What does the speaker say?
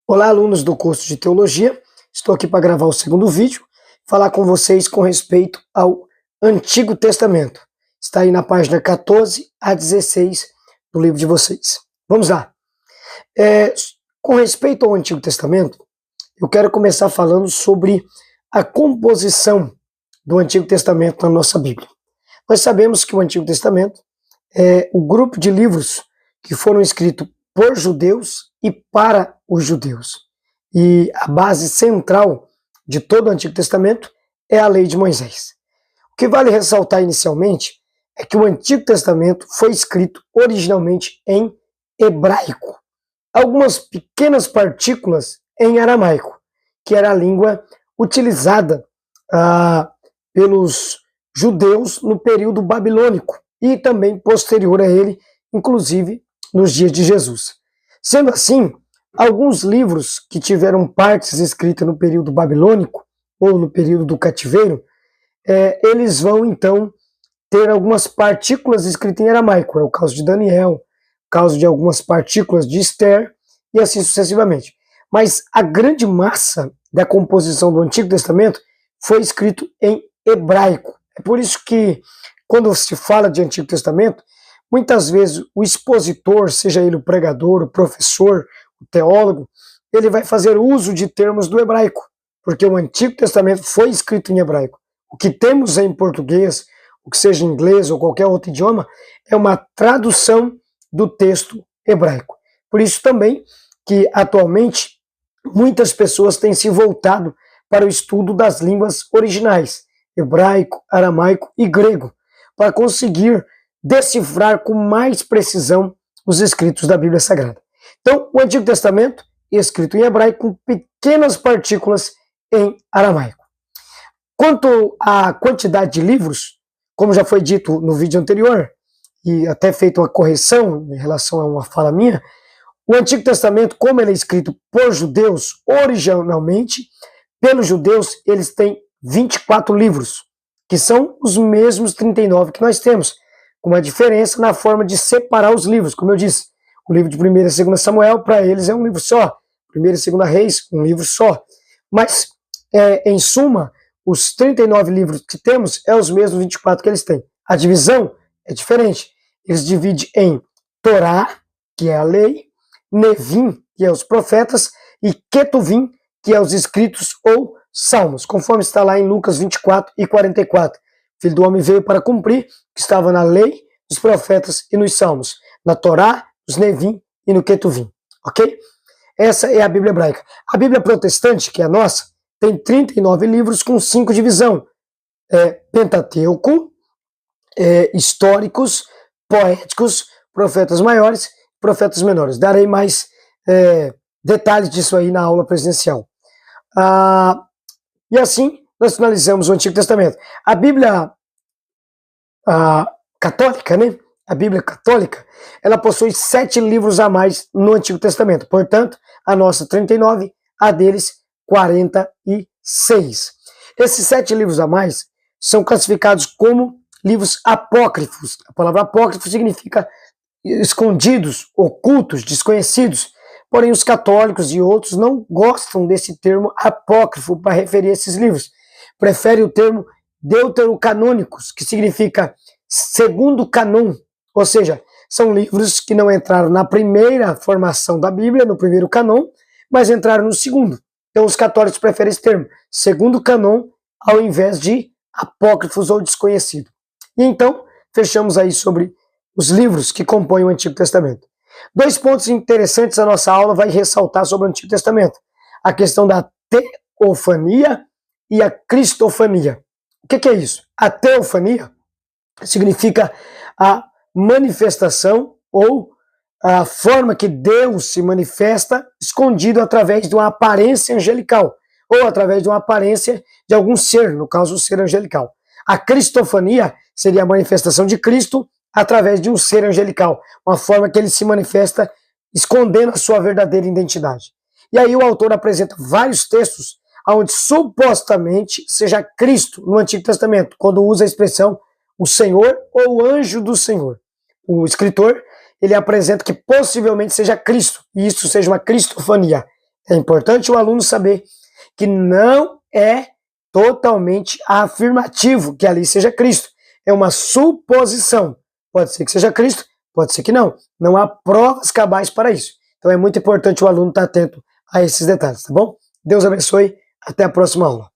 Olá, alunos do curso de Teologia. Estou aqui para gravar o segundo vídeo, falar com vocês com respeito ao Antigo Testamento. Está aí na página 14 a 16 do livro de vocês. Vamos lá. Com respeito ao Antigo Testamento, eu quero começar falando sobre a composição do Antigo Testamento na nossa Bíblia. Nós sabemos que o Antigo Testamento é o grupo de livros que foram escritos por judeus e para os judeus. E a base central de todo o Antigo Testamento é a lei de Moisés. O que vale ressaltar inicialmente é que o Antigo Testamento foi escrito originalmente em hebraico. Algumas pequenas partículas em aramaico, que era a língua utilizada pelos judeus no período babilônico e também posterior a ele, inclusive nos dias de Jesus. Sendo assim, alguns livros que tiveram partes escritas no período babilônico ou no período do cativeiro, eles vão então ter algumas partículas escritas em aramaico. É o caso de Daniel, o caso de algumas partículas de Esther e assim sucessivamente. Mas a grande massa da composição do Antigo Testamento foi escrito em hebraico. É por isso que, quando se fala de Antigo Testamento, muitas vezes o expositor, seja ele o pregador, o professor, o teólogo, ele vai fazer uso de termos do hebraico, porque o Antigo Testamento foi escrito em hebraico. O que temos em português, o que seja em inglês ou qualquer outro idioma, é uma tradução do texto hebraico. Por isso também que, atualmente, muitas pessoas têm se voltado para o estudo das línguas originais, hebraico, aramaico e grego, para conseguir decifrar com mais precisão os escritos da Bíblia Sagrada. Então, o Antigo Testamento, escrito em hebraico, com pequenas partículas em aramaico. Quanto à quantidade de livros, como já foi dito no vídeo anterior, e até feito uma correção em relação a uma fala minha, o Antigo Testamento, como ele é escrito por judeus, originalmente, pelos judeus, eles têm 24 livros, que são os mesmos 39 que nós temos, com uma diferença na forma de separar os livros. Como eu disse, o livro de 1ª e 2ª Samuel, para eles é um livro só. 1ª e 2ª Reis, um livro só. Mas, em suma, os 39 livros que temos é os mesmos 24 que eles têm. A divisão é diferente. Eles dividem em Torá, que é a lei, Nevim, que é os profetas, e Ketuvim, que é os escritos ou salmos, conforme está lá em Lucas 24 e 44. O Filho do Homem veio para cumprir, que estava na lei, nos profetas e nos salmos, na Torá, nos Nevim e no Ketuvim, ok? Essa é a Bíblia hebraica. A Bíblia protestante, que é a nossa, tem 39 livros com 5 divisões. Pentateuco, históricos, poéticos, profetas maiores, profetas menores. Darei mais detalhes disso aí na aula presencial. E assim, nós finalizamos o Antigo Testamento. A Bíblia católica, né? A Bíblia católica, ela possui 7 livros a mais no Antigo Testamento. Portanto, a nossa 39, a deles 46. Esses 7 livros a mais são classificados como livros apócrifos. A palavra apócrifo significa escondidos, ocultos, desconhecidos. Porém, os católicos e outros não gostam desse termo apócrifo para referir a esses livros. Preferem o termo deuterocanônicos, que significa segundo cânon, ou seja, são livros que não entraram na primeira formação da Bíblia, no primeiro cânon, mas entraram no segundo. Então os católicos preferem esse termo, segundo cânon, ao invés de apócrifos ou desconhecido. E então, fechamos aí sobre os livros que compõem o Antigo Testamento. 2 pontos interessantes a nossa aula vai ressaltar sobre o Antigo Testamento. A questão da teofania e a cristofania. O que é isso? A teofania significa a manifestação ou a forma que Deus se manifesta escondido através de uma aparência angelical ou através de uma aparência de algum ser, no caso o ser angelical. A cristofania seria a manifestação de Cristo através de um ser angelical, uma forma que ele se manifesta escondendo a sua verdadeira identidade. E aí o autor apresenta vários textos onde supostamente seja Cristo no Antigo Testamento, quando usa a expressão o Senhor ou o anjo do Senhor. O escritor, ele apresenta que possivelmente seja Cristo, e isso seja uma cristofania. É importante o aluno saber que não é totalmente afirmativo que ali seja Cristo. É uma suposição. Pode ser que seja Cristo, pode ser que não. Não há provas cabais para isso. Então é muito importante o aluno estar atento a esses detalhes, tá bom? Deus abençoe. Até a próxima aula.